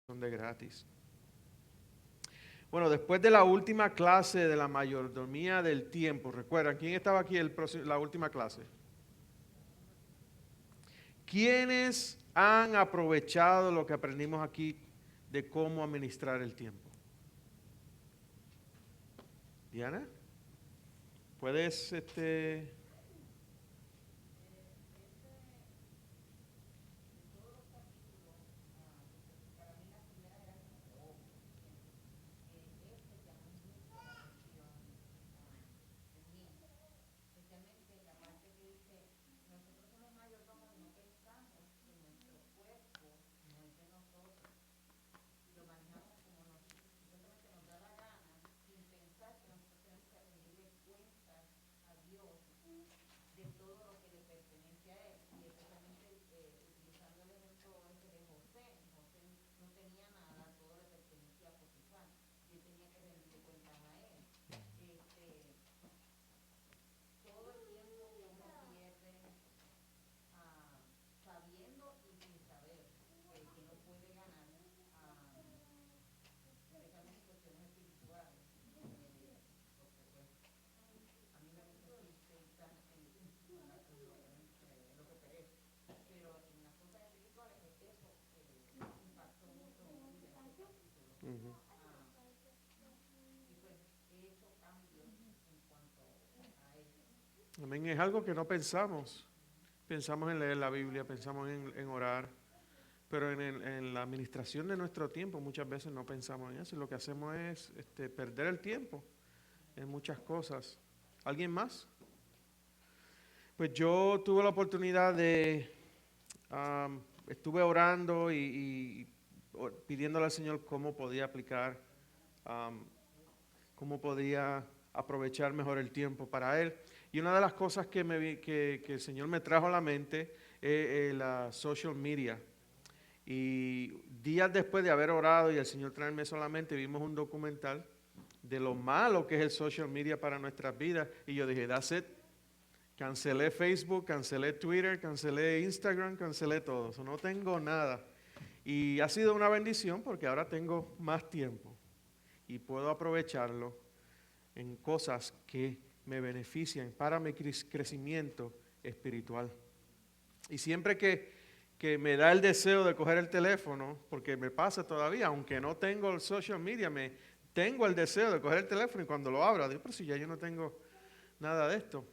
son de gratis. Bueno, después de la última clase de la mayordomía del tiempo, ¿recuerdan? ¿Quién estaba aquí la última clase? ¿Quiénes han aprovechado lo que aprendimos aquí de cómo administrar el tiempo? Diana, ¿puedes Ujú. Amén, es algo que no pensamos. Pensamos en leer la Biblia, pensamos en orar, pero en la administración de nuestro tiempo muchas veces no pensamos en eso. Y lo que hacemos es perder el tiempo en muchas cosas. ¿Alguien más? Pues yo tuve la oportunidad estuve orando y pidiéndole al Señor cómo podía aplicar, am, cómo podía aprovechar mejor el tiempo para Él. Y una de las cosas que el Señor me trajo a la mente es la social media. Y días después de haber orado y el Señor traerme solamente, vimos un documental de lo malo que es el social media para nuestras vidas. Y yo dije, that's it. Cancelé Facebook, cancelé Twitter, cancelé Instagram, cancelé todo. So, no tengo nada. Y ha sido una bendición porque ahora tengo más tiempo y puedo aprovecharlo en cosas que me benefician para mi crecimiento espiritual. Y siempre que me da el deseo de coger el teléfono, porque me pasa todavía, aunque no tengo el social media, tengo el deseo de coger el teléfono y cuando lo abro, digo, pero si ya yo no tengo nada de esto.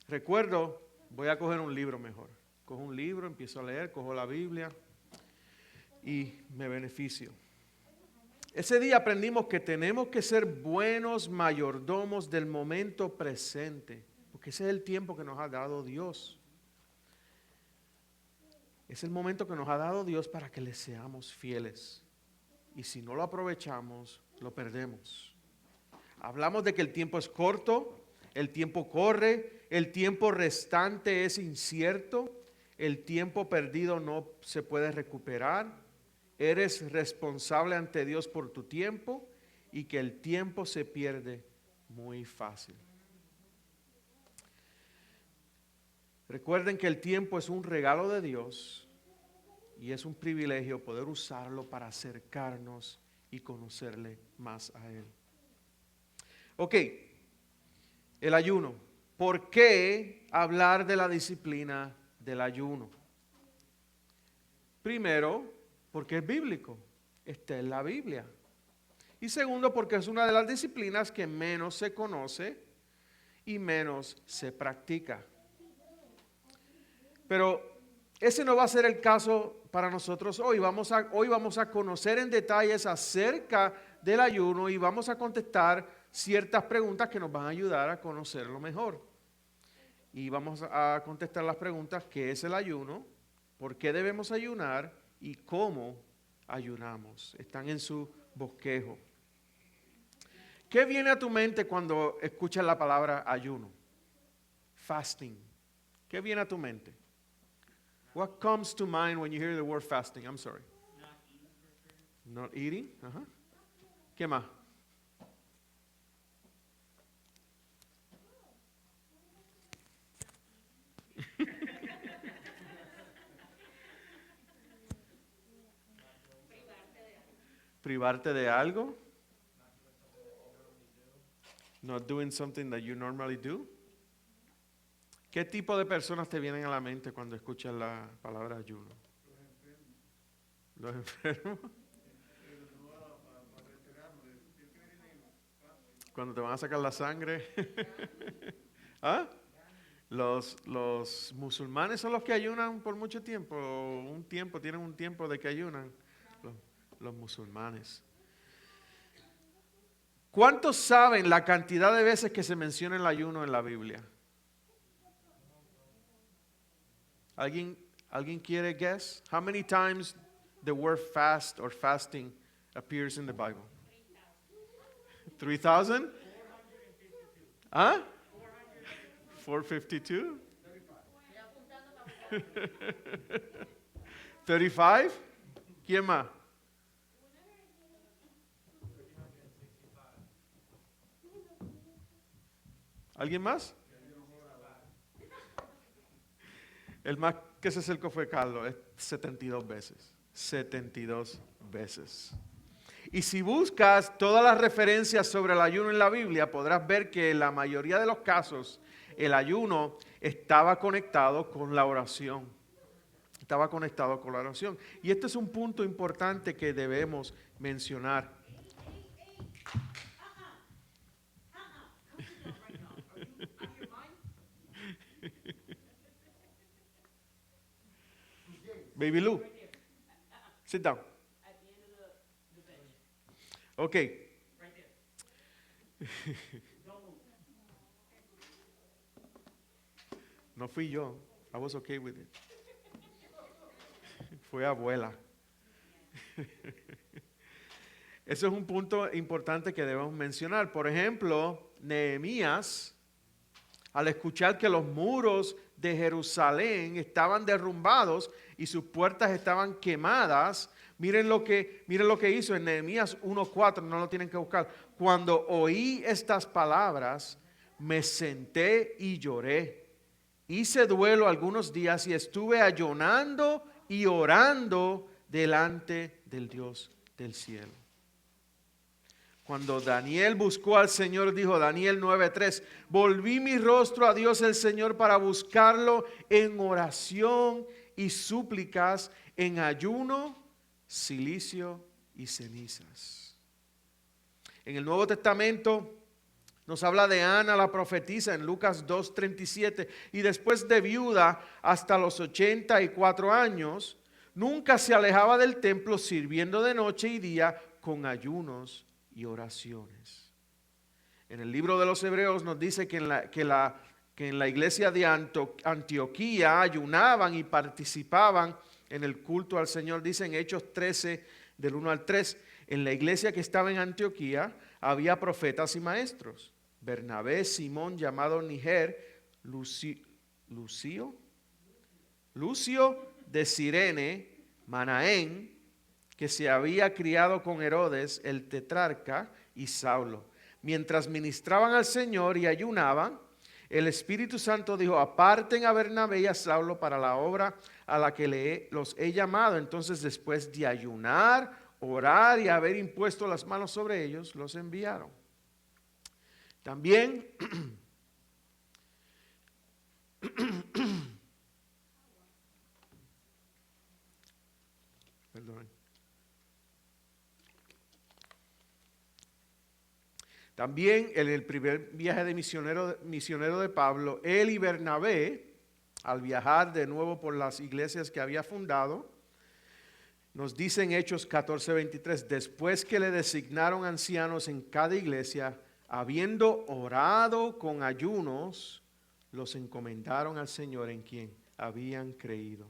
Recuerdo, voy a coger un libro mejor. Cojo un libro, empiezo a leer, cojo la Biblia y me beneficio. Ese día aprendimos que tenemos que ser buenos mayordomos del momento presente, porque ese es el tiempo que nos ha dado Dios. Es el momento que nos ha dado Dios para que le seamos fieles. Y si no lo aprovechamos, lo perdemos. Hablamos de que el tiempo es corto, el tiempo corre, el tiempo restante es incierto, el tiempo perdido no se puede recuperar, eres responsable ante Dios por tu tiempo y que el tiempo se pierde muy fácil. Recuerden que el tiempo es un regalo de Dios y es un privilegio poder usarlo para acercarnos y conocerle más a Él. Ok, el ayuno. ¿Por qué hablar de la disciplina del ayuno? Primero, porque es bíblico. Está en la Biblia. Y segundo, porque es una de las disciplinas que menos se conoce y menos se practica. Pero ese no va a ser el caso para nosotros hoy. Hoy vamos a conocer en detalles acerca del ayuno y vamos a contestar ciertas preguntas que nos van a ayudar a conocerlo mejor. Y vamos a contestar las preguntas: ¿qué es el ayuno? ¿Por qué debemos ayunar? ¿Y cómo ayunamos? Están en su bosquejo. ¿Qué viene a tu mente cuando escuchas la palabra ayuno? Fasting. ¿Qué viene a tu mente? What comes to mind when you hear the word fasting? I'm sorry. Not eating. Ajá. ¿Qué más? Privarte de algo. Not doing something that you normally do. ¿Qué tipo de personas te vienen a la mente cuando escuchas la palabra ayuno? Los enfermos. Cuando te van a sacar la sangre. ¿Ah? Los musulmanes son los que ayunan por mucho tiempo. Tienen un tiempo de que ayunan. Los musulmanes. ¿Cuántos saben la cantidad de veces que se menciona el ayuno en la Biblia? ¿Alguien quiere guess? How many times the word fast or fasting appears in the Bible? 3,000? ¿Ah? 452? 35? ¿Quién más? ¿Alguien más? El más que se acercó fue Carlos, es 72 veces. 72 veces. Y si buscas todas las referencias sobre el ayuno en la Biblia, podrás ver que en la mayoría de los casos el ayuno estaba conectado con la oración. Estaba conectado con la oración. Y este es un punto importante que debemos mencionar. Baby Lou, sit down. Ok. No fui yo. I was okay with it. Fue abuela. Eso es un punto importante que debemos mencionar. Por ejemplo, Nehemías, al escuchar que los muros de Jerusalén estaban derrumbados y sus puertas estaban quemadas, miren lo que hizo en Nehemías 1:4, no lo tienen que buscar. Cuando oí estas palabras, me senté y lloré. Hice duelo algunos días y estuve ayunando y orando delante del Dios del cielo. Cuando Daniel buscó al Señor, dijo Daniel 9:3, volví mi rostro a Dios el Señor para buscarlo en oración y súplicas, en ayuno, cilicio y cenizas. En el Nuevo Testamento nos habla de Ana la profetisa en Lucas 2:37, y después de viuda hasta los 84 años, nunca se alejaba del templo sirviendo de noche y día con ayunos y oraciones. En el libro de los Hebreos nos dice que en la iglesia de Antioquía ayunaban y participaban en el culto al Señor. Dice en Hechos 13, del 1 al 3, en la iglesia que estaba en Antioquía había profetas y maestros. Bernabé, Simón llamado Niger, Lucio de Cirene, Manaén, que se había criado con Herodes, el tetrarca, y Saulo. Mientras ministraban al Señor y ayunaban, el Espíritu Santo dijo, aparten a Bernabé y a Saulo para la obra a la que los he llamado. Entonces, después de ayunar, orar y haber impuesto las manos sobre ellos, los enviaron. También También en el primer viaje de misionero de Pablo, él y Bernabé, al viajar de nuevo por las iglesias que había fundado, nos dice en Hechos 14:23, después que le designaron ancianos en cada iglesia, habiendo orado con ayunos, los encomendaron al Señor en quien habían creído.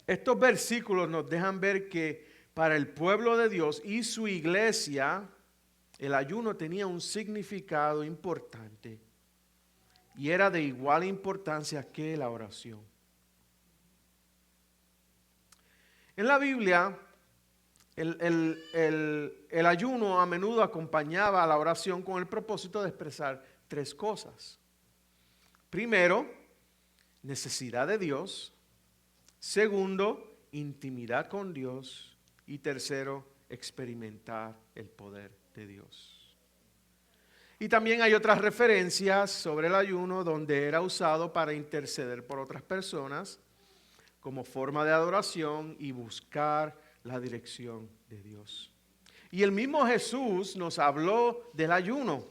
Estos versículos nos dejan ver que para el pueblo de Dios y su iglesia, el ayuno tenía un significado importante y era de igual importancia que la oración. En la Biblia, el ayuno a menudo acompañaba a la oración con el propósito de expresar tres cosas. Primero, necesidad de Dios. Segundo, intimidad con Dios. Y tercero, experimentar el poder de Dios. Y también hay otras referencias sobre el ayuno donde era usado para interceder por otras personas como forma de adoración y buscar la dirección de Dios. Y el mismo Jesús nos habló del ayuno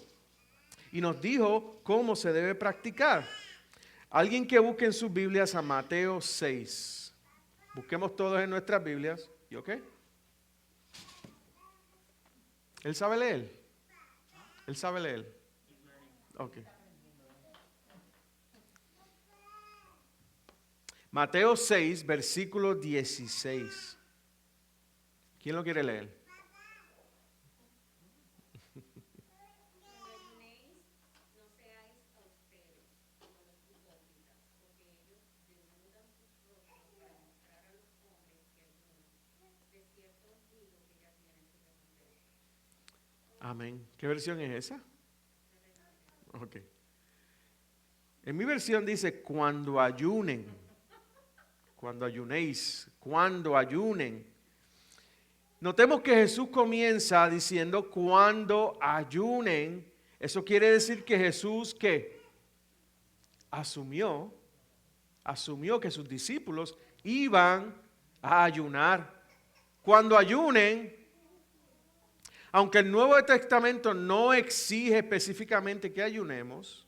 y nos dijo cómo se debe practicar. Alguien que busque en sus Biblias a Mateo 6. Busquemos todos en nuestras Biblias. ¿Y ok? ¿Él sabe leer? ¿Él sabe leer? Ok. Mateo 6, versículo 16. ¿Quién lo quiere leer? Amén. ¿Qué versión es esa? Ok. En mi versión dice, cuando ayunen, cuando ayunéis, cuando ayunen. Notemos que Jesús comienza diciendo, cuando ayunen. Eso quiere decir que Jesús, ¿qué? Asumió que sus discípulos iban a ayunar. Cuando ayunen, aunque el Nuevo Testamento no exige específicamente que ayunemos,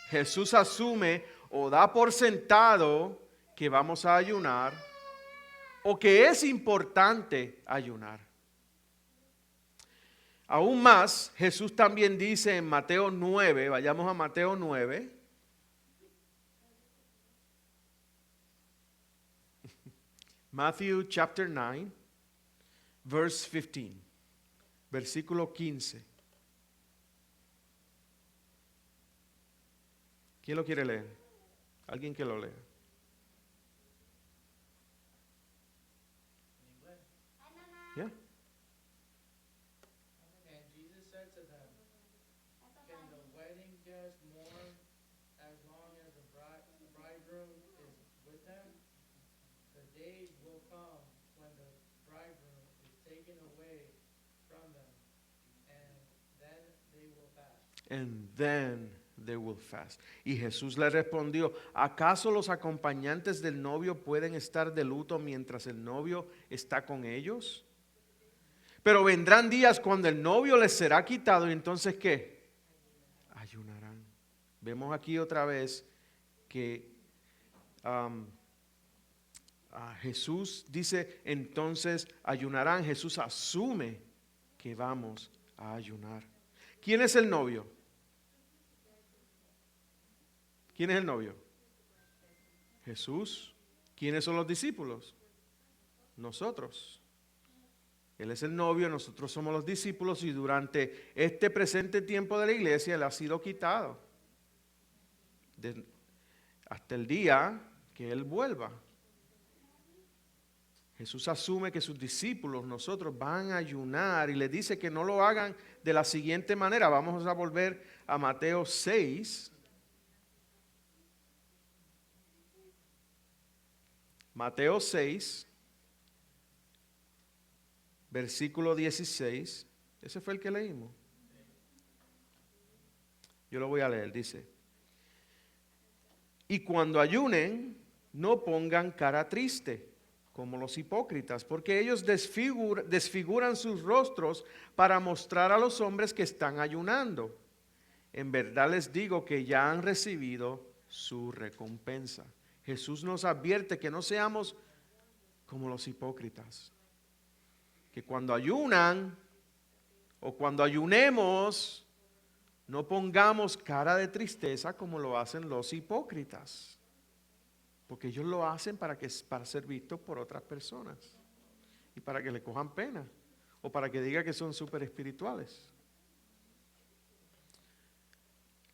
Jesús asume o da por sentado que vamos a ayunar o que es importante ayunar. Aún más, Jesús también dice en Mateo 9, vayamos a Mateo 9. Matthew chapter 9, verse 15, versículo 15. ¿Quién lo quiere leer? Alguien que lo lea. Yeah. And Jesus said to them, can the wedding guests mourn as long as the bridegroom is with them? The days will come when the bridegroom is taken away from them, and then they will fast. And then they will fast. Y Jesús le respondió, ¿acaso los acompañantes del novio pueden estar de luto mientras el novio está con ellos? Pero vendrán días cuando el novio les será quitado y entonces ¿qué? Ayunarán. Vemos aquí otra vez que Jesús dice entonces ayunarán. Jesús asume que vamos a ayunar. ¿Quién es el novio? ¿Quién es el novio? Jesús. ¿Quiénes son los discípulos? Nosotros. Él es el novio, nosotros somos los discípulos y durante este presente tiempo de la iglesia Él ha sido quitado. Hasta el día que Él vuelva. Jesús asume que sus discípulos, nosotros, van a ayunar y les dice que no lo hagan de la siguiente manera. Vamos a volver a Mateo 6. Mateo 6, versículo 16. Ese fue el que leímos. Yo lo voy a leer, dice. Y cuando ayunen, no pongan cara triste, como los hipócritas, porque ellos desfiguran sus rostros para mostrar a los hombres que están ayunando. En verdad les digo que ya han recibido su recompensa. Jesús nos advierte que no seamos como los hipócritas. Que cuando ayunan o cuando ayunemos, no pongamos cara de tristeza como lo hacen los hipócritas. Porque ellos lo hacen para ser vistos por otras personas. Y para que le cojan pena. O para que digan que son súper espirituales.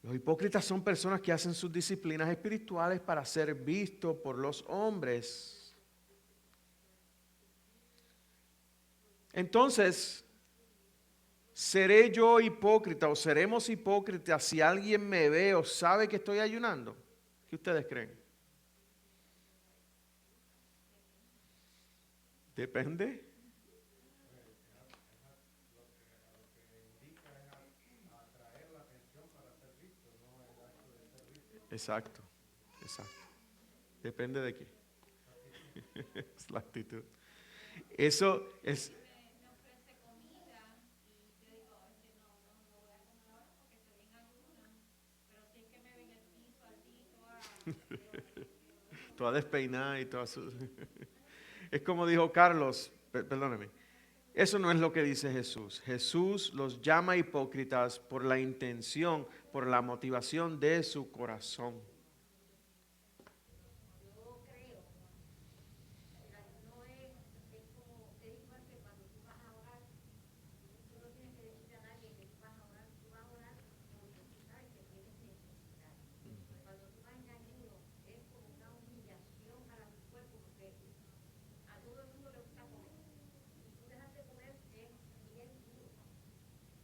Los hipócritas son personas que hacen sus disciplinas espirituales para ser vistos por los hombres. Entonces, ¿seré yo hipócrita o seremos hipócritas si alguien me ve o sabe que estoy ayunando? ¿Qué ustedes creen? Depende Exacto, exacto. Depende de qué. Es la actitud. Eso es, Me ofrece comida y yo digo, es que no voy a comer ahora porque estoy en ayunas, pero si es que me ven el piso así, toda despeinada y toda su... Es como dijo Carlos, perdóname, eso no es lo que dice Jesús. Jesús los llama hipócritas por la intención, por la motivación de su corazón. yo creo, el ayuno es como, es igual que cuando tú vas a orar, tú no tienes que decirle a nadie que tú vas a orar porque tú sabes que tienes necesidad. Cuando tú vas en ayuno, es como una humillación para tu cuerpo, porque a todo el mundo le gusta comer. Y tú dejas de comer, es bien duro.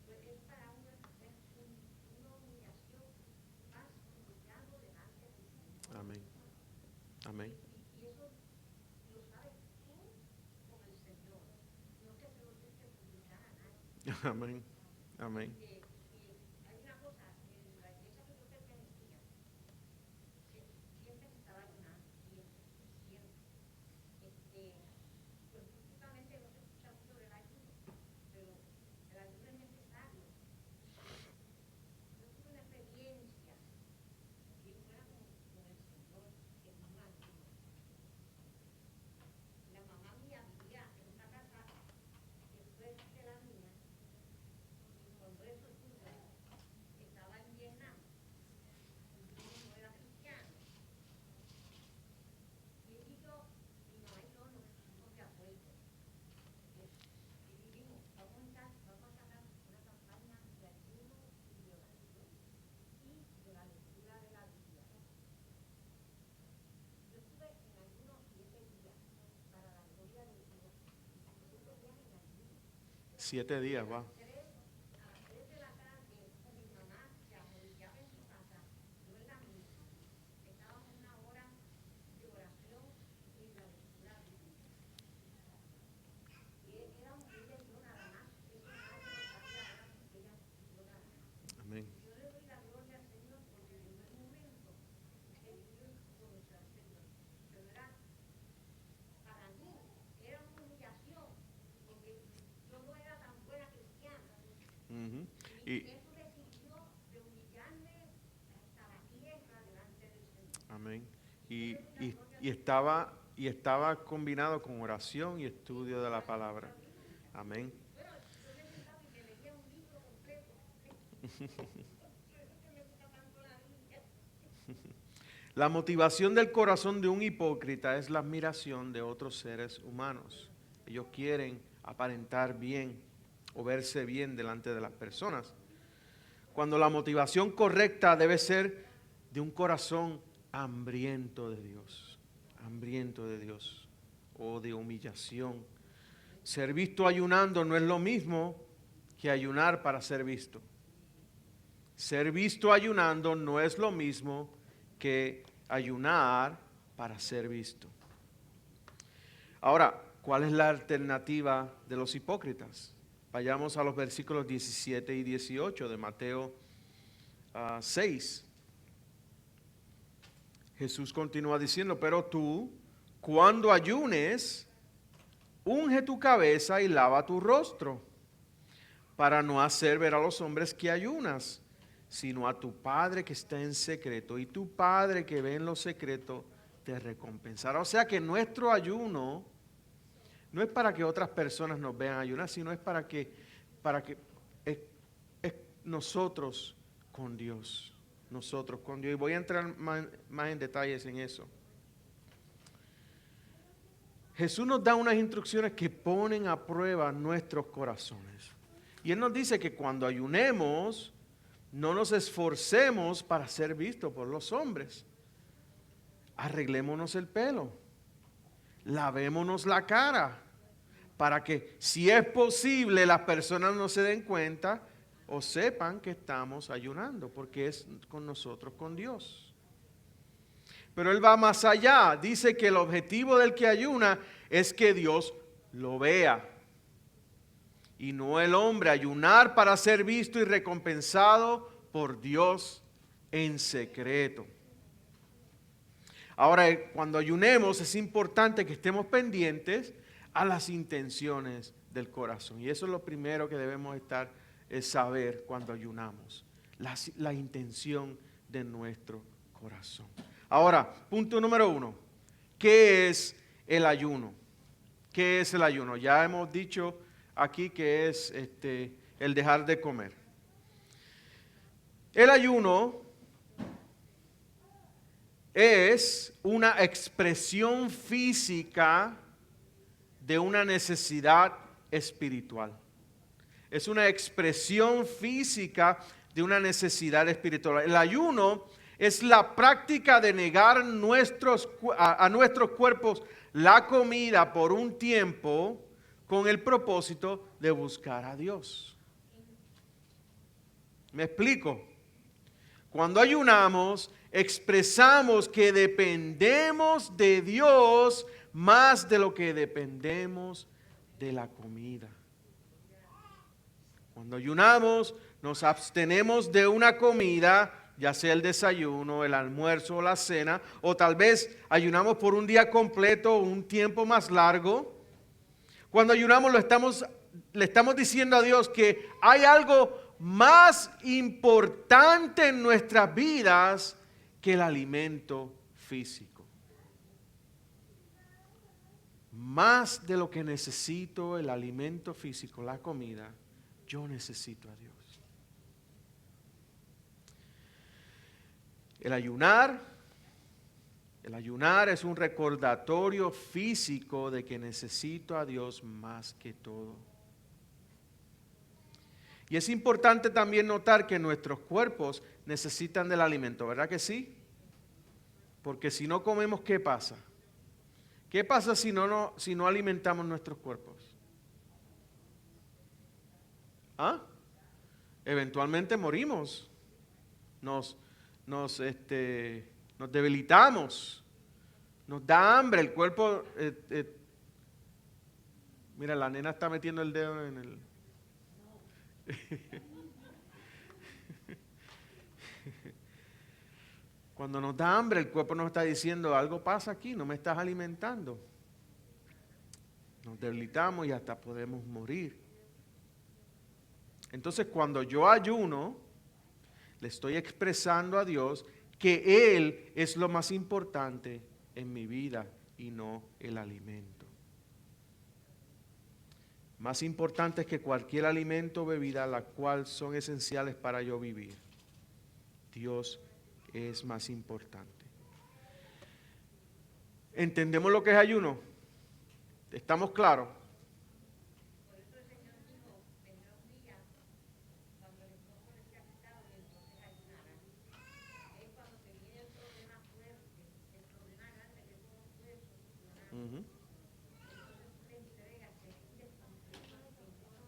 Pues es para uno, una humillación, vas humillado delante de Dios. Amén. Amén. Y eso lo sabes tú con el Señor. No es que se lo tienes que publicar a nadie. Amén. Amén. Hay una cosa, en la iglesia que yo pertenecía, siempre se estaba ayunando, siempre. Pues últimamente no se escucha mucho del ayuno, pero el ayuno es necesario. Yo tuve una experiencia bien buena con el Señor en un ayuno. La mamá mía vivía en una casa después de la mía, y cuando eso tuvo, estaba en Vietnam, y yo no era cristiano. Y él y yo, mi mamá y yo nos pusimos de acuerdo. Y dijimos, vamos a sacar una campaña de ayuno y de oración y de la lectura de la Biblia. Yo estuve en ayuno 7 días, para la gloria de Dios. 7 días en ayuno. 7 días, va. A las 3 de la tarde, mi mamá se arrodillaba en su casa, yo en la mía. Estábamos en una hora de oración y la lectura bíblica. Y éramos ella y yo nada más. Eso nadie lo sabía, era ella y yo nada más. Amén. Yo le doy la gloria al Señor porque llegó el momento que Dios conoció al Señor. Pero era, para mí, era una humillación porque yo no era tan buena cristiana. Ujú. Y Y, eso decidió de humillarme hasta la tierra delante del Señor. amén. Y estaba combinado con oración y estudio de la palabra. Amén. Bueno, yo me sentaba y me leía un libro completo. Por eso que me gusta tanto la Biblia. La motivación del corazón de un hipócrita es la admiración de otros seres humanos. Ellos quieren aparentar bien o verse bien delante de las personas. Cuando la motivación correcta debe ser de un corazón hambriento de Dios, o de humillación. Ser visto ayunando no es lo mismo que ayunar para ser visto. Ser visto ayunando no es lo mismo que ayunar para ser visto. Ahora, ¿cuál es la alternativa de los hipócritas? Vayamos a los versículos 17 y 18 de Mateo 6. Jesús continúa diciendo, pero tú, cuando ayunes, unge tu cabeza y lava tu rostro, para no hacer ver a los hombres que ayunas, sino a tu Padre que está en secreto, y tu Padre que ve en lo secreto te recompensará. O sea que nuestro ayuno no es para que otras personas nos vean ayunar, sino es para que es nosotros con Dios. Nosotros con Dios. Y voy a entrar más en detalles en eso. Jesús nos da unas instrucciones que ponen a prueba nuestros corazones. Y Él nos dice que cuando ayunemos, no nos esforcemos para ser vistos por los hombres. Arreglémonos el pelo. Lavémonos la cara. Para que, si es posible, las personas no se den cuenta o sepan que estamos ayunando, porque es con nosotros, con Dios. Pero Él va más allá. Dice que el objetivo del que ayuna es que Dios lo vea. Y no el hombre, ayunar para ser visto y recompensado por Dios en secreto. Ahora, cuando ayunemos es importante que estemos pendientes a las intenciones del corazón. Y eso es lo primero que debemos estar, es saber cuando ayunamos. La intención de nuestro corazón. Ahora, punto número 1. ¿Qué es el ayuno? ¿Qué es el ayuno? Ya hemos dicho aquí que es el dejar de comer. El ayuno es una expresión física de una necesidad espiritual. Es una expresión física de una necesidad espiritual. El ayuno es la práctica de negar a nuestros cuerpos la comida por un tiempo con el propósito de buscar a Dios. ¿Me explico? Cuando ayunamos, expresamos que dependemos de Dios más de lo que dependemos de la comida. Cuando ayunamos, nos abstenemos de una comida, ya sea el desayuno, el almuerzo o la cena, o tal vez ayunamos por un día completo o un tiempo más largo. Cuando ayunamos le estamos diciendo a Dios que hay algo más importante en nuestras vidas que el alimento físico. Más de lo que necesito el alimento físico, la comida, yo necesito a Dios. El ayunar es un recordatorio físico de que necesito a Dios más que todo. Y es importante también notar que nuestros cuerpos necesitan del alimento, ¿verdad que sí? Porque si no comemos, ¿qué pasa? ¿Qué pasa si no alimentamos nuestros cuerpos? ¿Ah? Eventualmente morimos. Nos debilitamos. Nos da hambre. El cuerpo... mira, la nena está metiendo el dedo en el... Cuando nos da hambre, el cuerpo nos está diciendo, algo pasa aquí, no me estás alimentando. Nos debilitamos y hasta podemos morir. Entonces, cuando yo ayuno, le estoy expresando a Dios que Él es lo más importante en mi vida y no el alimento. Más importante que cualquier alimento o bebida, la cual son esenciales para yo vivir. Dios es más importante. ¿Entendemos lo que es ayuno? ¿Estamos claros? Por eso el Señor dijo, vendrá un día cuando el esposo les sea quitado y entonces ayunarán. Es cuando te viene el problema fuerte, el problema grande que son los huesos. Uh-huh. Entonces tú le entregas, te rindes completo al Señor.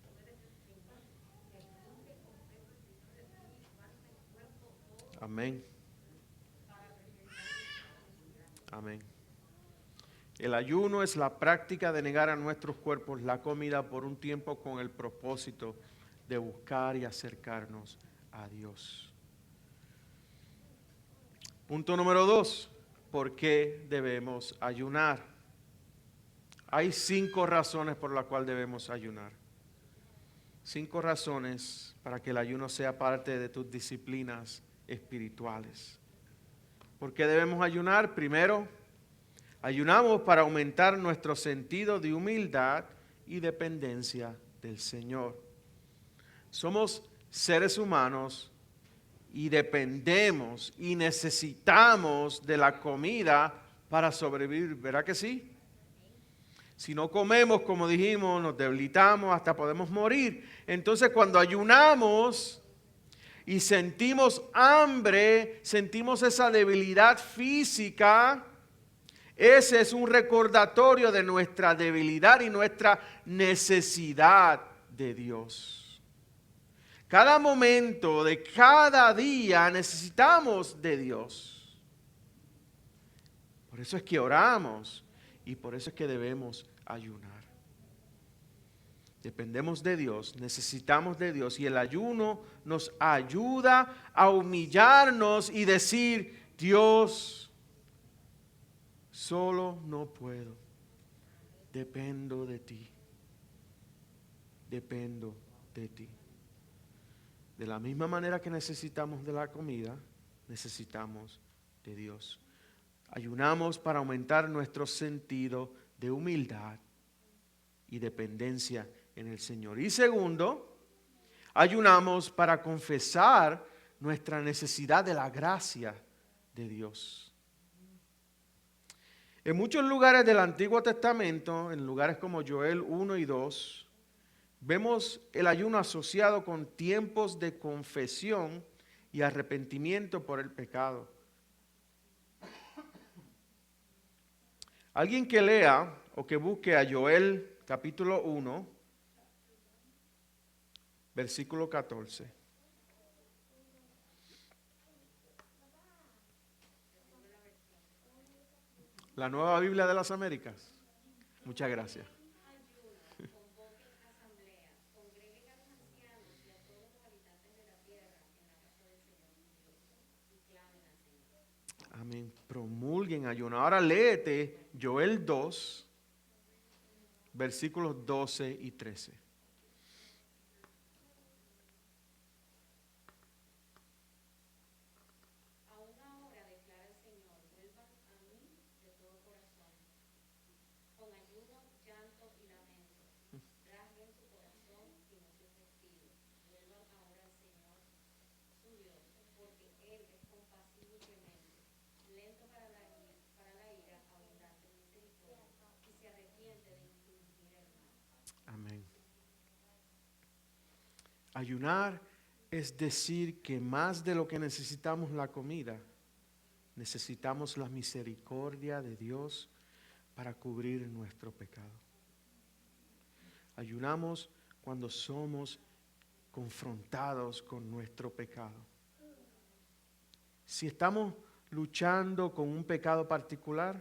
Tú eres el Señor, te rindes completo al Señor, espíritu, alma y cuerpo, todo Amén. para presentar esa necesidad. Amén. El ayuno es la práctica de negar a nuestros cuerpos la comida por un tiempo con el propósito de buscar y acercarnos a Dios. Punto número 2. ¿Por qué debemos ayunar? Hay 5 razones por las cuales debemos ayunar. 5 razones para que el ayuno sea parte de tus disciplinas espirituales. ¿Por qué debemos ayunar? Primero, ayunamos para aumentar nuestro sentido de humildad y dependencia del Señor. Somos seres humanos y dependemos y necesitamos de la comida para sobrevivir, ¿verdad que sí? Si no comemos, como dijimos, nos debilitamos, hasta podemos morir. Entonces, cuando ayunamos y sentimos hambre, sentimos esa debilidad física, ese es un recordatorio de nuestra debilidad y nuestra necesidad de Dios. Cada momento de cada día necesitamos de Dios. Por eso es que oramos y por eso es que debemos ayunar. Dependemos de Dios, necesitamos de Dios y el ayuno nos ayuda a humillarnos y decir, Dios, Solo no puedo. Dependo de ti. Dependo de ti. De la misma manera que necesitamos de la comida, necesitamos de Dios. Ayunamos para aumentar nuestro sentido de humildad y dependencia en el Señor. Y segundo, ayunamos para confesar nuestra necesidad de la gracia de Dios. En muchos lugares del Antiguo Testamento, en lugares como Joel 1 y 2, vemos el ayuno asociado con tiempos de confesión y arrepentimiento por el pecado. Alguien que lea o que busque a Joel capítulo 1, versículo 14. La Nueva Biblia de las Américas. Muchas gracias. Convoquen asamblea, congreguen a los ancianos y a todos los habitantes de la tierra en la casa del Señor su Dios, y clamen al Señor. Amén. Promulguen ayuno. Ahora léete Joel 2, versículos 12 y 13. Aún ahora, declara el Señor, vuelvan a mí de todo corazón, con ayuno, llanto y lamento. Rasguen su corazón y no su vestido. Vuelvan ahora al Señor, su Dios, porque Él es compasivo y clemente, lento para la ira, abundante en misericordia, y se arrepiente de infringir el mal. Amén. Ayunar es decir que más de lo que necesitamos la comida, necesitamos la misericordia de Dios para cubrir nuestro pecado. Ayunamos cuando somos confrontados con nuestro pecado. Si estamos luchando con un pecado particular,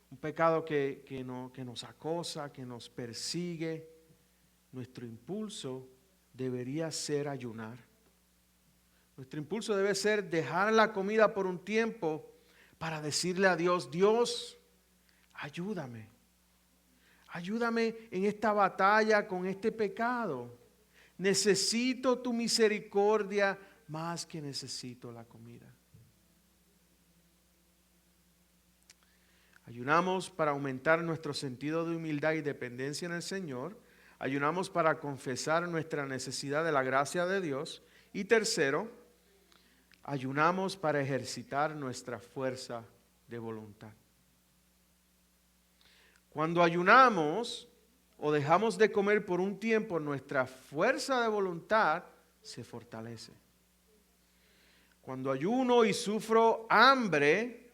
un pecado que nos acosa, que nos persigue, nuestro impulso debería ser ayunar. Nuestro impulso debe ser dejar la comida por un tiempo para decirle a Dios, Dios, ayúdame. Ayúdame en esta batalla con este pecado. Necesito tu misericordia más que necesito la comida. Ayunamos para aumentar nuestro sentido de humildad y dependencia en el Señor. Ayunamos para confesar nuestra necesidad de la gracia de Dios. Y tercero, ayunamos para ejercitar nuestra fuerza de voluntad. Cuando ayunamos o dejamos de comer por un tiempo, nuestra fuerza de voluntad se fortalece. Cuando ayuno y sufro hambre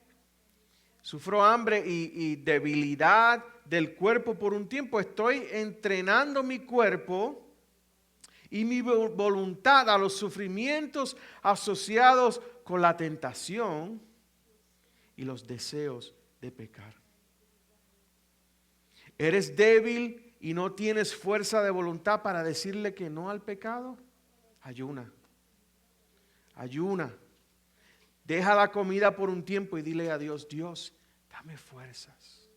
y debilidad del cuerpo por un tiempo, estoy entrenando mi cuerpo y mi voluntad a los sufrimientos asociados con la tentación y los deseos de pecar. ¿Eres débil y no tienes fuerza de voluntad para decirle que no al pecado? Ayuna. Ayuna. Deja la comida por un tiempo y dile a Dios, Dios, dame fuerzas.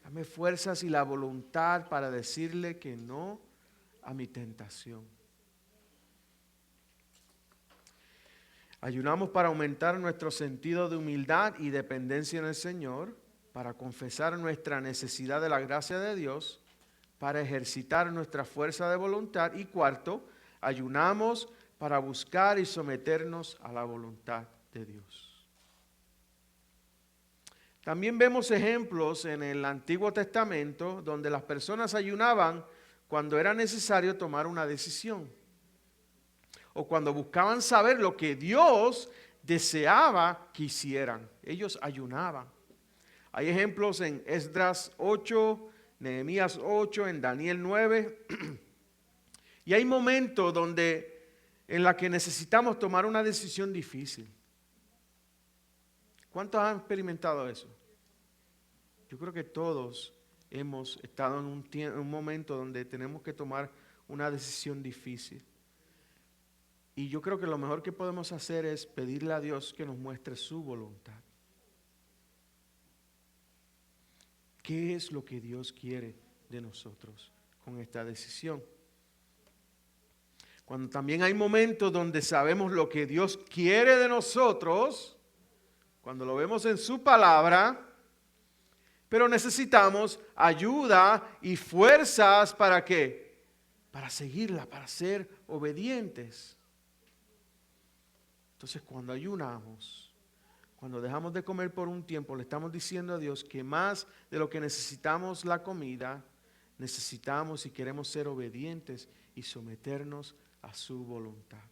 Dame fuerzas y la voluntad para decirle que no a mi tentación. Ayunamos para aumentar nuestro sentido de humildad y dependencia en el Señor, para confesar nuestra necesidad de la gracia de Dios, para ejercitar nuestra fuerza de voluntad. Y cuarto, ayunamos para buscar y someternos a la voluntad de Dios. También vemos ejemplos en el Antiguo Testamento donde las personas ayunaban cuando era necesario tomar una decisión o cuando buscaban saber lo que Dios deseaba que hicieran. Ellos ayunaban. Hay ejemplos en Esdras 8, Nehemías 8, en Daniel 9. Y hay momentos en la que necesitamos tomar una decisión difícil. ¿Cuántos han experimentado eso? Yo creo que todos hemos estado en un momento donde tenemos que tomar una decisión difícil. Y yo creo que lo mejor que podemos hacer es pedirle a Dios que nos muestre su voluntad. ¿Qué es lo que Dios quiere de nosotros con esta decisión? Cuando también hay momentos donde sabemos lo que Dios quiere de nosotros, cuando lo vemos en su palabra, pero necesitamos ayuda y fuerzas ¿para qué? Para seguirla, para ser obedientes. Entonces, cuando ayunamos, cuando dejamos de comer por un tiempo, le estamos diciendo a Dios que más de lo que necesitamos la comida, necesitamos y queremos ser obedientes y someternos a su voluntad.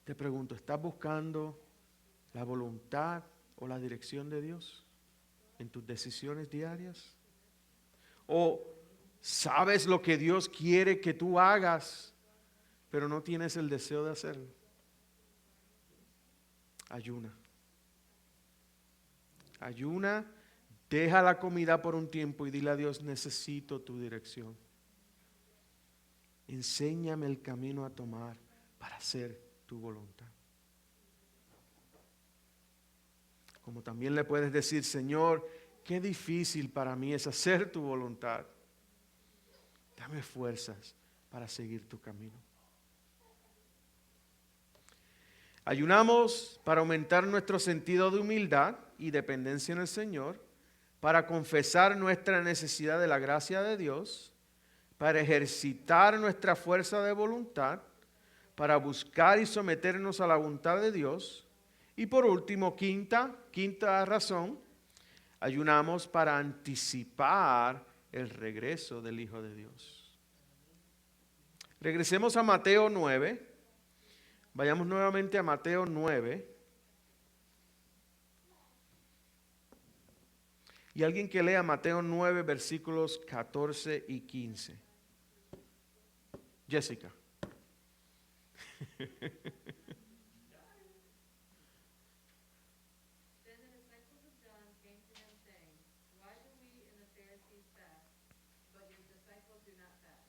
Te pregunto, ¿estás buscando la voluntad o la dirección de Dios en tus decisiones diarias? ¿O sabes lo que Dios quiere que tú hagas, pero no tienes el deseo de hacerlo? Ayuna. Ayuna, deja la comida por un tiempo y dile a Dios, necesito tu dirección. Enséñame el camino a tomar para hacer tu voluntad. Como también le puedes decir, Señor, qué difícil para mí es hacer tu voluntad. Dame fuerzas para seguir tu camino. Ayunamos para aumentar nuestro sentido de humildad y dependencia en el Señor, para confesar nuestra necesidad de la gracia de Dios, para ejercitar nuestra fuerza de voluntad, para buscar y someternos a la voluntad de Dios. Y por último, quinta razón, ayunamos para anticipar el regreso del Hijo de Dios. Regresemos a Mateo 9. Vayamos nuevamente a Mateo 9. Y alguien que lea Mateo 9, versículos 14 y 15. Jessica. Then the disciples of John came to him, saying, Why do we and the Pharisees fast, but your disciples do not fast?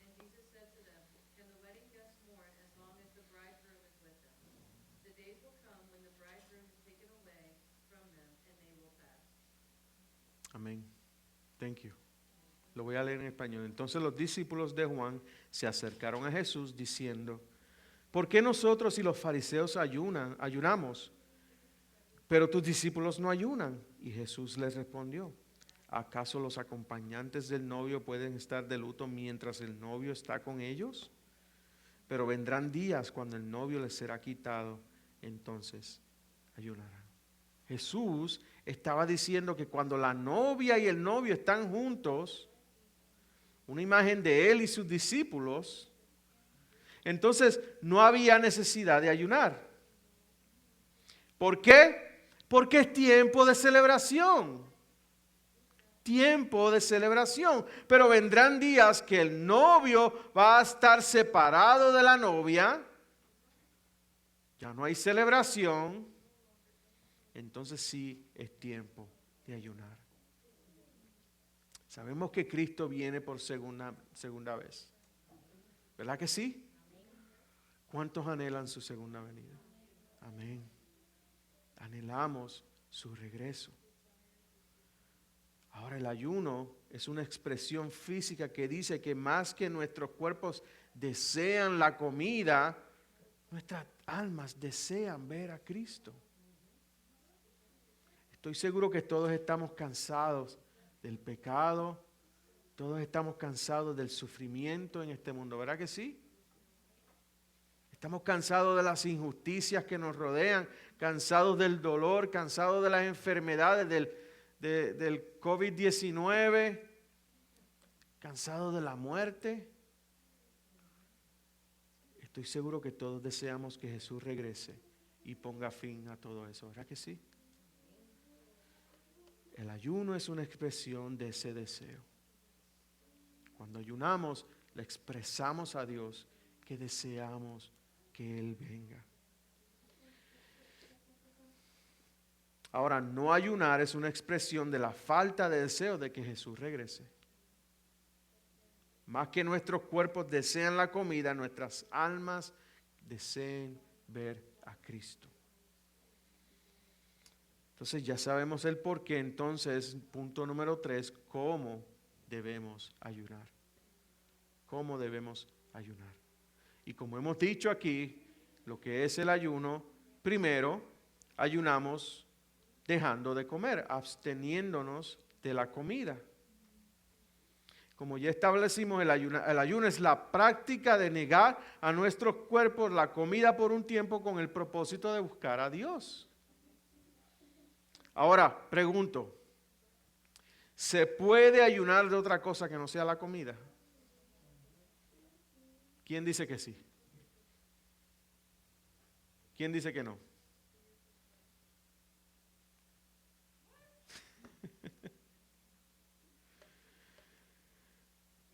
And Jesus said to them, Can the wedding guests mourn as long as the bridegroom is with them? The days will come when the bridegroom is taken away from them, and they will fast. Amén. Thank you. Lo voy a leer en español. Entonces los discípulos de Juan se acercaron a Jesús diciendo, ¿por qué nosotros y los fariseos ayunamos, pero tus discípulos no ayunan? Y Jesús les respondió, ¿acaso los acompañantes del novio pueden estar de luto mientras el novio está con ellos? Pero vendrán días cuando el novio les será quitado, entonces ayunarán. Jesús estaba diciendo que cuando la novia y el novio están juntos, una imagen de él y sus discípulos, entonces no había necesidad de ayunar. ¿Por qué? Porque es tiempo de celebración. Tiempo de celebración. Pero vendrán días que el novio va a estar separado de la novia. Ya no hay celebración. Entonces sí es tiempo de ayunar. Sabemos que Cristo viene por segunda vez. ¿Verdad que sí? ¿Cuántos anhelan su segunda venida? Amén. Anhelamos su regreso. Ahora el ayuno es una expresión física que dice que más que nuestros cuerpos desean la comida, nuestras almas desean ver a Cristo. Estoy seguro que todos estamos cansados del pecado, todos estamos cansados del sufrimiento en este mundo, ¿verdad que sí? Estamos cansados de las injusticias que nos rodean, cansados del dolor, cansados de las enfermedades, del COVID-19, cansados de la muerte. Estoy seguro que todos deseamos que Jesús regrese y ponga fin a todo eso, ¿verdad que sí? El ayuno es una expresión de ese deseo. Cuando ayunamos, le expresamos a Dios que deseamos que Él venga. Ahora, no ayunar es una expresión de la falta de deseo de que Jesús regrese. Más que nuestros cuerpos desean la comida, nuestras almas desean ver a Cristo. Entonces ya sabemos el por qué. Entonces, punto número 3, ¿cómo debemos ayunar? ¿Cómo debemos ayunar? Y como hemos dicho aquí, lo que es el ayuno, primero ayunamos dejando de comer, absteniéndonos de la comida. Como ya establecimos, el ayuno es la práctica de negar a nuestros cuerpos la comida por un tiempo con el propósito de buscar a Dios. Ahora, pregunto, ¿se puede ayunar de otra cosa que no sea la comida? ¿Quién dice que sí? ¿Quién dice que no?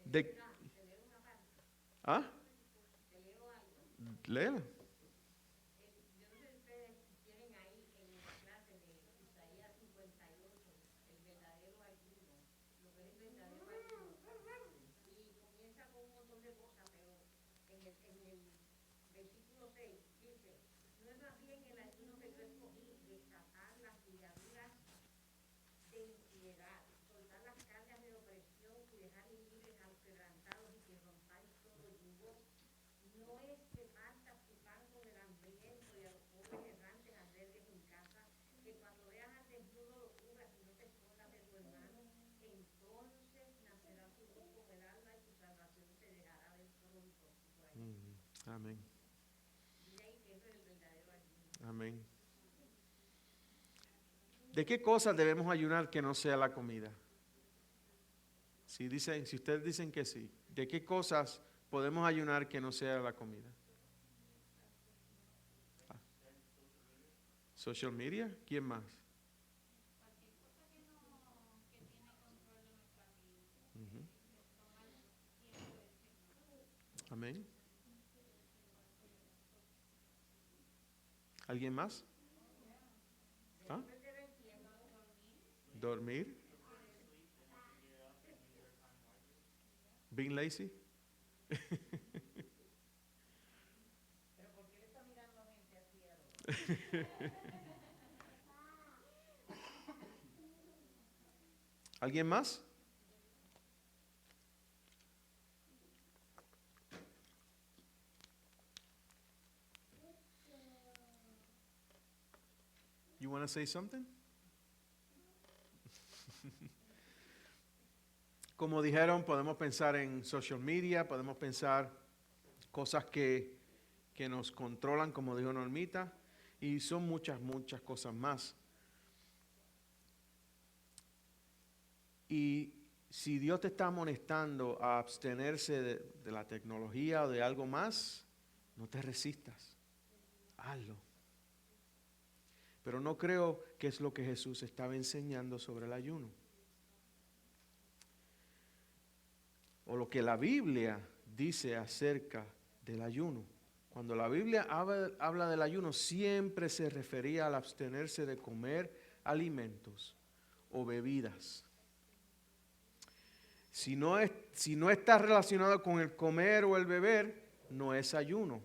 De, ¿Ah? Léela. Yo no sé si ustedes tienen ahí en la clase de Isaías 58, el verdadero ayuno, lo que es el verdadero ayuno. Y comienza con un montón de cosas, pero en el versículo 6 dice, no es más bien el ayuno que yo escogí, desatar las ligaduras de impiedad, soltar las cargas de opresión y dejar libres a los quebrantados y que rompáis todo yugo. No es que partas tu pan con el hambriento y a los pobres errantes albergues en casa, que cuando veas al desnudo lo cubras y no te escondas de tu hermano, entonces nacerá tu luz como el alba y tu salvación se dejará ver pronto. Por ahí. Amén. Dice ahí que eso es el verdadero ayuno. Amén. ¿De qué cosas debemos ayunar que no sea la comida? Si ustedes dicen que sí, ¿de qué cosas podemos ayunar que no sea la comida? Ah. Social media, ¿quién más? Ujú. Amén. ¿Alguien más? ¿Ah? Dormir. Being lazy. Pero ¿por qué le está mirando a gente así a los? ¿Alguien más? You want to say something? Como dijeron, podemos pensar en social media, podemos pensar cosas que nos controlan, como dijo Normita, y son muchas cosas más. Y si Dios te está amonestando a abstenerse de la tecnología o de algo más, no te resistas, hazlo. Pero no creo que es lo que Jesús estaba enseñando sobre el ayuno. O lo que la Biblia dice acerca del ayuno. Cuando la Biblia habla del ayuno, siempre se refería al abstenerse de comer alimentos o bebidas. Si no está relacionado con el comer o el beber, no es ayuno.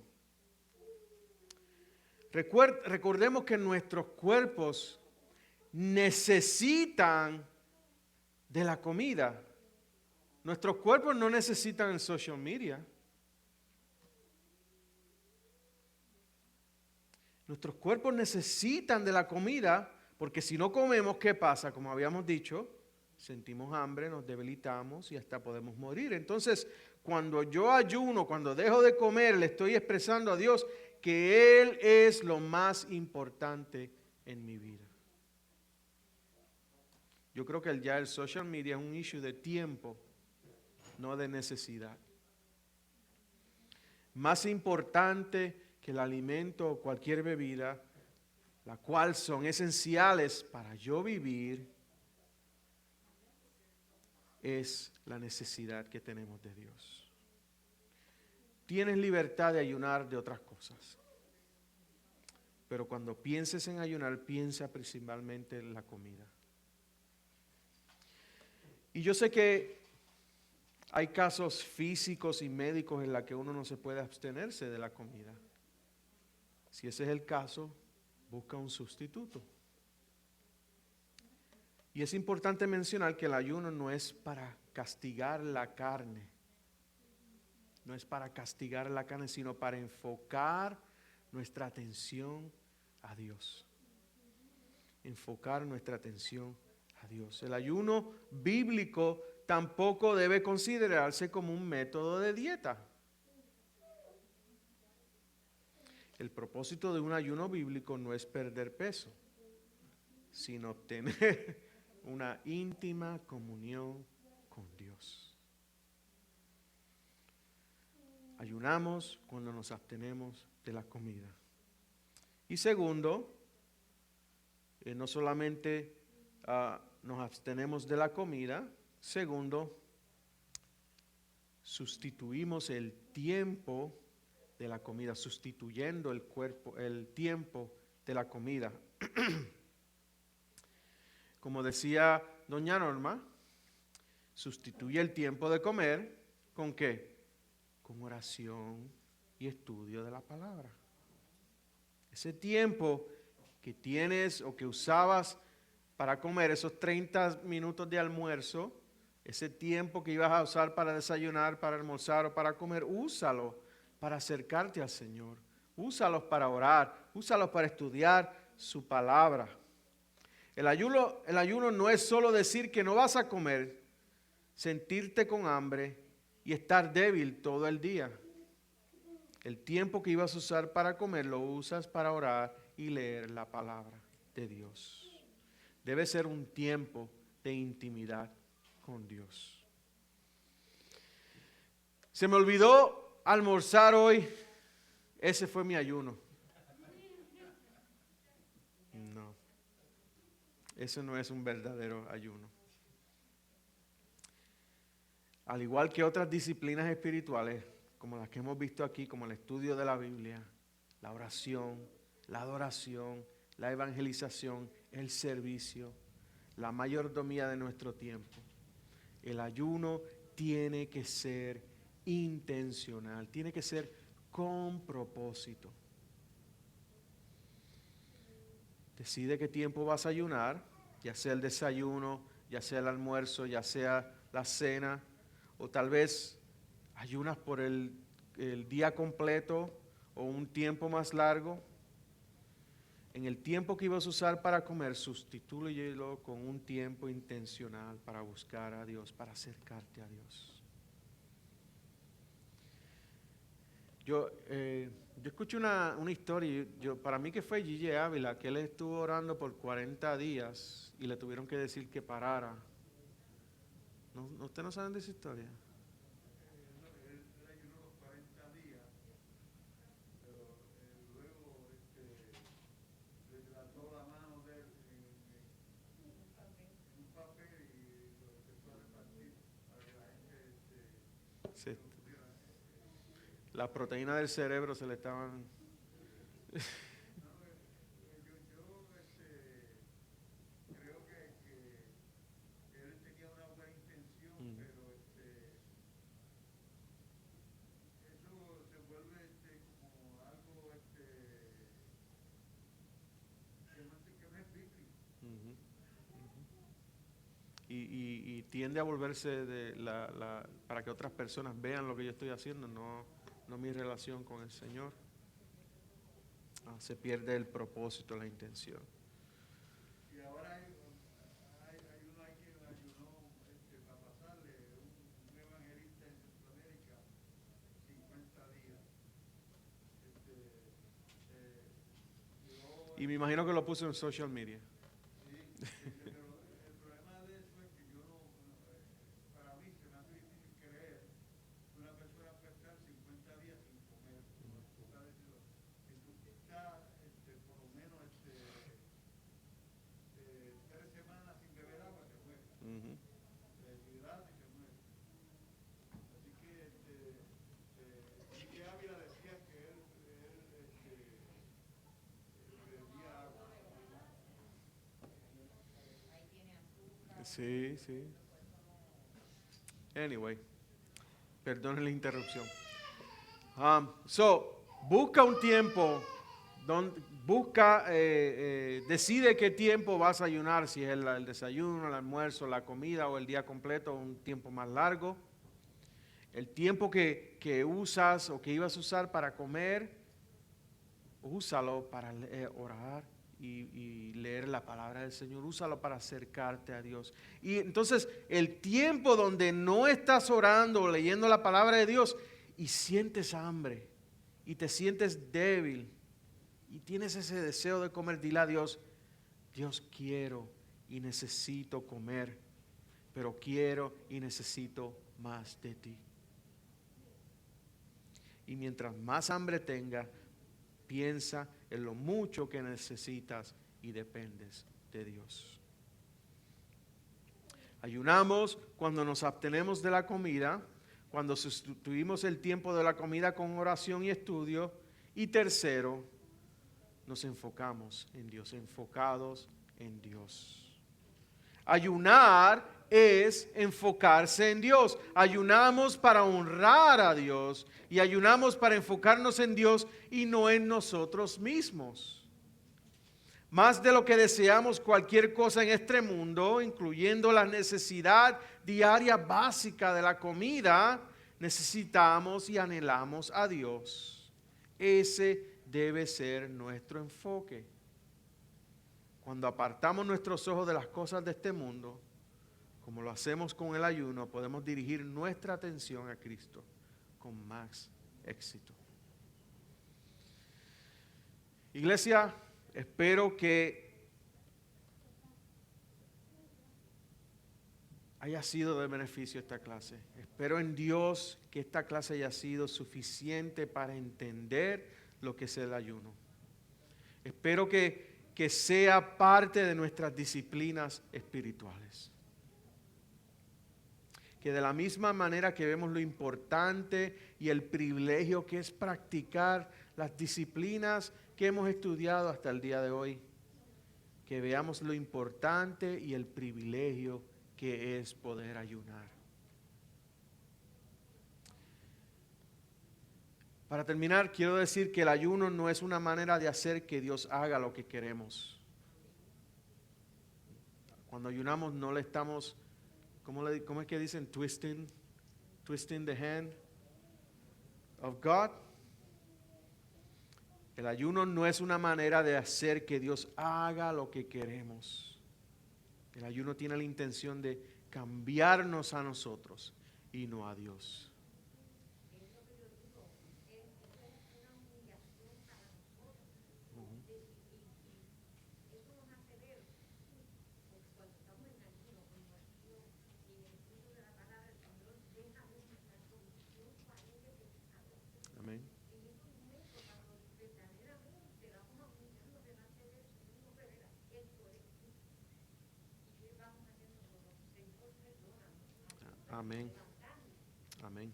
Recordemos que nuestros cuerpos necesitan de la comida. Nuestros cuerpos no necesitan el social media. Nuestros cuerpos necesitan de la comida porque si no comemos, ¿qué pasa? Como habíamos dicho, sentimos hambre, nos debilitamos y hasta podemos morir. Entonces, cuando yo ayuno, cuando dejo de comer, le estoy expresando a Dios que Él es lo más importante en mi vida. Yo creo que ya el social media es un issue de tiempo, no de necesidad. Más importante que el alimento o cualquier bebida, la cual son esenciales para yo vivir, es la necesidad que tenemos de Dios. Tienes libertad de ayunar de otras cosas, pero cuando pienses en ayunar, piensa principalmente en la comida. Y yo sé que hay casos físicos y médicos en los que uno no se puede abstenerse de la comida. Si ese es el caso, busca un sustituto. Y es importante mencionar que el ayuno no es para castigar la carne. No es para castigar la carne, sino para enfocar nuestra atención a Dios. Enfocar nuestra atención a Dios. El ayuno bíblico tampoco debe considerarse como un método de dieta. El propósito de un ayuno bíblico no es perder peso, sino tener una íntima comunión con Dios. Ayunamos cuando nos abstenemos de la comida. Y segundo, no solamente nos abstenemos de la comida, segundo, sustituimos el tiempo de la comida, sustituyendo el tiempo de la comida. Como decía doña Norma, sustituye el tiempo de comer, ¿con qué? Con oración y estudio de la palabra. Ese tiempo que tienes o que usabas para comer, esos 30 minutos de almuerzo, ese tiempo que ibas a usar para desayunar, para almorzar o para comer, úsalo para acercarte al Señor. Úsalos para orar, úsalos para estudiar su palabra. El ayuno no es solo decir que no vas a comer, sentirte con hambre y estar débil todo el día. El tiempo que ibas a usar para comer lo usas para orar y leer la palabra de Dios. Debe ser un tiempo de intimidad con Dios. Se me olvidó almorzar hoy. Ese fue mi ayuno. No, eso no es un verdadero ayuno. Al igual que otras disciplinas espirituales, como las que hemos visto aquí, como el estudio de la Biblia, la oración, la adoración, la evangelización, el servicio, la mayordomía de nuestro tiempo, el ayuno tiene que ser intencional, tiene que ser con propósito. Decide qué tiempo vas a ayunar, ya sea el desayuno, ya sea el almuerzo, ya sea la cena, o tal vez ayunas por el día completo o un tiempo más largo. En el tiempo que ibas a usar para comer, sustitúyelo con un tiempo intencional para buscar a Dios, para acercarte a Dios. Yo escuché una historia, para mí que fue Gigi Ávila, que él estuvo orando por 40 días y le tuvieron que decir que parara. ¿No, ¿Ustedes no saben de esa historia? Él ayunó los 40 días, pero luego le trató la mano de él en un papel y lo empezó a repartir para que la gente Sí. pudiera. Las proteínas del cerebro se le estaban... Yo creo que él tenía una buena intención, pero eso se vuelve como algo que no es bíblico. Ujú, ujú. Y tiende a volverse para que otras personas vean lo que yo estoy haciendo, no mi relación con el Señor. Se pierde el propósito, la intención. Y ahora hay uno ahí que ayunó para pasarle un evangelista en Centroamérica 50 días. Y me imagino que lo puso en social media. Pero el problema de eso es que yo no, para mí se me hace difícil creer que una persona puede estar 50 días sin comer. Si tú estás por lo menos 3 semanas sin beber agua, te mueres. Ujú. Te deshidratas y te mueres. Así que Miguel Ávila decía que él bebía agua. Sí, sí. Anyway, perdonen la interrupción. Busca un tiempo busca, decide qué tiempo vas a ayunar, si es el desayuno, el almuerzo, la comida o el día completo, un tiempo más largo. El tiempo que usas o que ibas a usar para comer, úsalo para orar y leer la palabra del Señor. Úsalo para acercarte a Dios. Y entonces el tiempo donde no estás orando o leyendo la palabra de Dios y sientes hambre y te sientes débil y tienes ese deseo de comer, dile a Dios, Dios, quiero y necesito comer, pero quiero y necesito más de ti. Y mientras más hambre tenga, piensa en lo mucho que necesitas y dependes de Dios. Ayunamos cuando nos abstenemos de la comida, cuando sustituimos el tiempo de la comida con oración y estudio. Y tercero, nos enfocamos en Dios, enfocados en Dios. Ayunar es enfocarse en Dios. Ayunamos para honrar a Dios y ayunamos para enfocarnos en Dios y no en nosotros mismos. Más de lo que deseamos cualquier cosa en este mundo, incluyendo la necesidad diaria básica de la comida, necesitamos y anhelamos a Dios. Ese debe ser nuestro enfoque. Cuando apartamos nuestros ojos de las cosas de este mundo, como lo hacemos con el ayuno, podemos dirigir nuestra atención a Cristo con más éxito. Iglesia, espero que haya sido de beneficio esta clase. Espero en Dios que esta clase haya sido suficiente para entender lo que es el ayuno. Espero que sea parte de nuestras disciplinas espirituales. Que de la misma manera que vemos lo importante y el privilegio que es practicar las disciplinas que hemos estudiado hasta el día de hoy, que veamos lo importante y el privilegio que es poder ayunar. Para terminar, quiero decir que el ayuno no es una manera de hacer que Dios haga lo que queremos. Cuando ayunamos no le estamos, ¿cómo es que dicen? Twisting the hand of God. El ayuno no es una manera de hacer que Dios haga lo que queremos. El ayuno tiene la intención de cambiarnos a nosotros y no a Dios. Amén. Amén. Amén.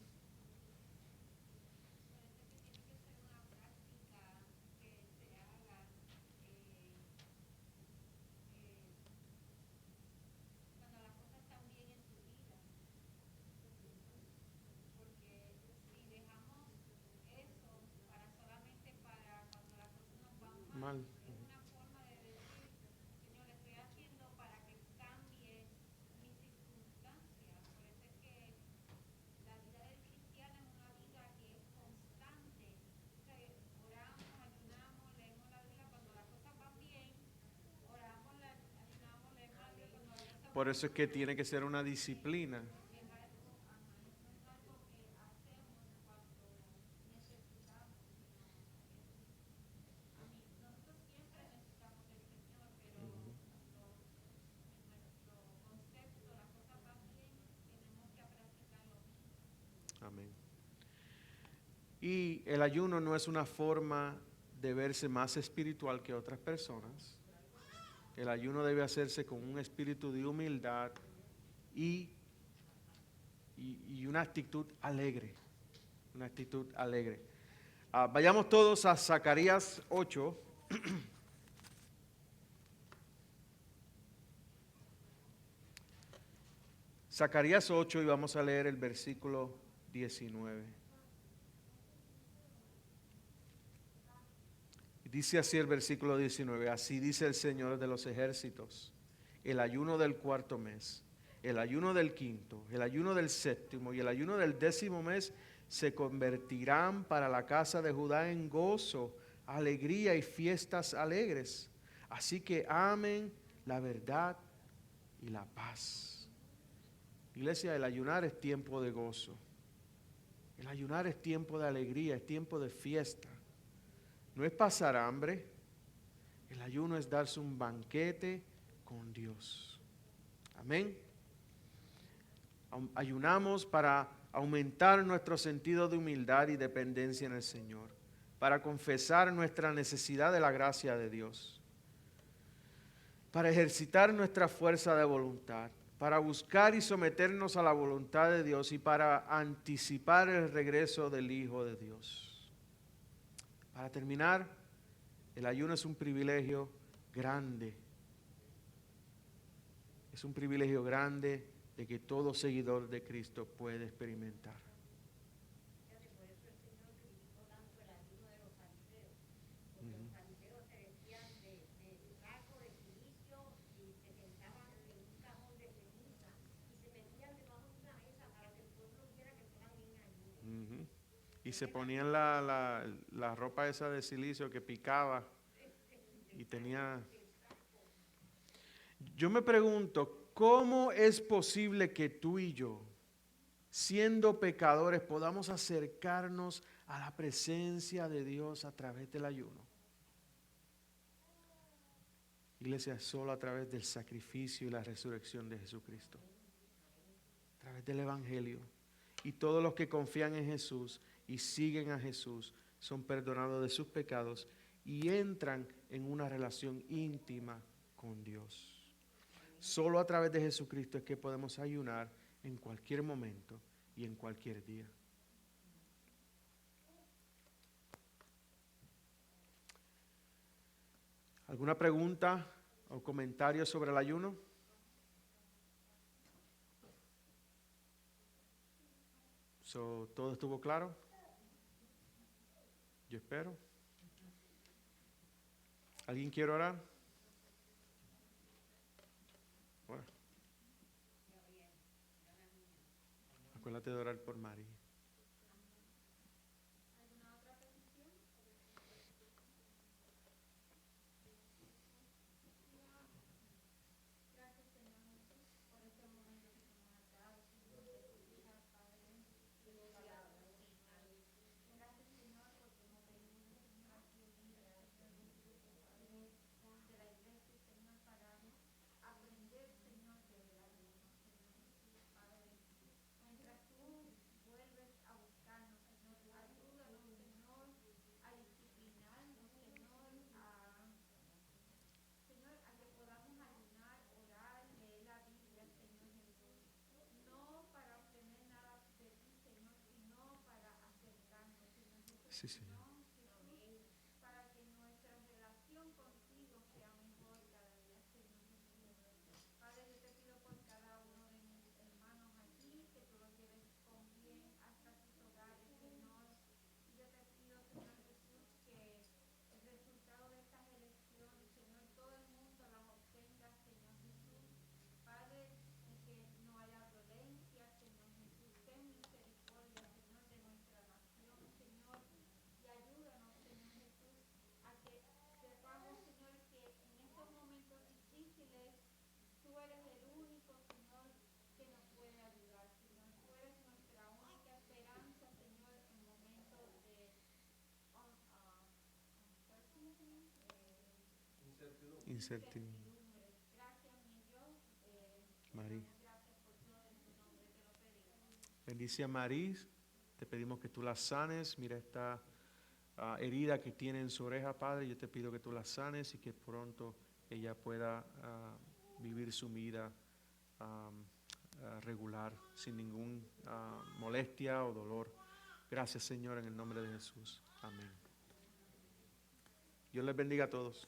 Mal. Por eso es que tiene que ser una disciplina. Amén. Y el ayuno no es una forma de verse más espiritual que otras personas. El ayuno debe hacerse con un espíritu de humildad y una actitud alegre. Una actitud alegre. Vayamos todos a Zacarías 8. Zacarías 8 y vamos a leer el versículo 19. Dice así el versículo 19, así dice el Señor de los ejércitos, el ayuno del cuarto mes, el ayuno del quinto, el ayuno del séptimo y el ayuno del 10º mes se convertirán para la casa de Judá en gozo, alegría y fiestas alegres. Así que amen la verdad y la paz. Iglesia, el ayunar es tiempo de gozo. El ayunar es tiempo de alegría, es tiempo de fiesta. No es pasar hambre. El ayuno es darse un banquete con Dios. Amén. Ayunamos para aumentar nuestro sentido de humildad y dependencia en el Señor, para confesar nuestra necesidad de la gracia de Dios, para ejercitar nuestra fuerza de voluntad, para buscar y someternos a la voluntad de Dios y para anticipar el regreso del Hijo de Dios. Para terminar, el ayuno es un privilegio grande. Es un privilegio grande de que todo seguidor de Cristo puede experimentar. Fíjate, por eso el Señor criticó tanto el ayuno de los fariseos, porque los fariseos se vestían de saco de silicio y se sentaban en un cajón de ceniza y se metían debajo de una mesa para que el pueblo viera que estaban en ayuno. Ujú. Y se ponían la ropa esa de silicio que picaba y tenía... Yo me pregunto, ¿cómo es posible que tú y yo, siendo pecadores, podamos acercarnos a la presencia de Dios a través del ayuno? Iglesia, solo a través del sacrificio y la resurrección de Jesucristo. A través del Evangelio. Y todos los que confían en Jesús y siguen a Jesús son perdonados de sus pecados y entran en una relación íntima con Dios. Solo a través de Jesucristo es que podemos ayunar en cualquier momento y en cualquier día. ¿Alguna pregunta o comentario sobre el ayuno? ¿Todo estuvo claro? Yo espero. ¿Alguien quiere orar? Bueno. Acuérdate de orar por María. ¿Alguna otra petición? Gracias, Señor Jesús, por este momento que nos has dado, Señor, de tu hija, Padre, y de palabra, Señor. Gracias, Señor, porque hemos venido, Señor, aquí unidos, Señor Jesús, Padre, de la iglesia, Señor, para aprender, Señor, de la ayuno, Señor Jesús, Padre. Mientras tú vuelves a buscarnos, Señor, ayúdanos, Señor, a disciplinarnos, Señor, Señor, a que podamos ayunar, orar, leer la Biblia, Señor Jesús, no para obtener nada de ti, Señor, sino para acercarnos, Señor Jesús, Sí, Señor. Jesús, para que nuestra relación contigo sea mejor cada día, Señor Jesús. Padre, yo te pido por cada uno de mis hermanos aquí, que tú los lleves con bien hasta sus hogares, Señor. Y yo te pido, Señor Jesús, que el resultado de estas elecciones, Señor, todo el mundo las obtenga, Señor Jesús. Padre, y que no haya violencia, Señor Jesús. Ten misericordia, Señor, de nuestra nación, Señor. Y ayúdanos, Señor Jesús, a que sepamos, Señor, que en estos momentos difíciles tú eres el único, Señor, que nos puede ayudar, Señor. Tú eres nuestra única esperanza, Señor, en momentos de Incertidumbre. gracias, mi Dios. María. Gracias por todo en tu nombre, te lo pedimos. Bendice a María. Te pedimos que tú la sanes. Mira esta herida que tiene en su oreja, Padre. Yo te pido que tú la sanes y que pronto ella pueda vivir su vida regular, sin ninguna molestia o dolor. Gracias, Señor, en el nombre de Jesús. Amén. Dios les bendiga a todos.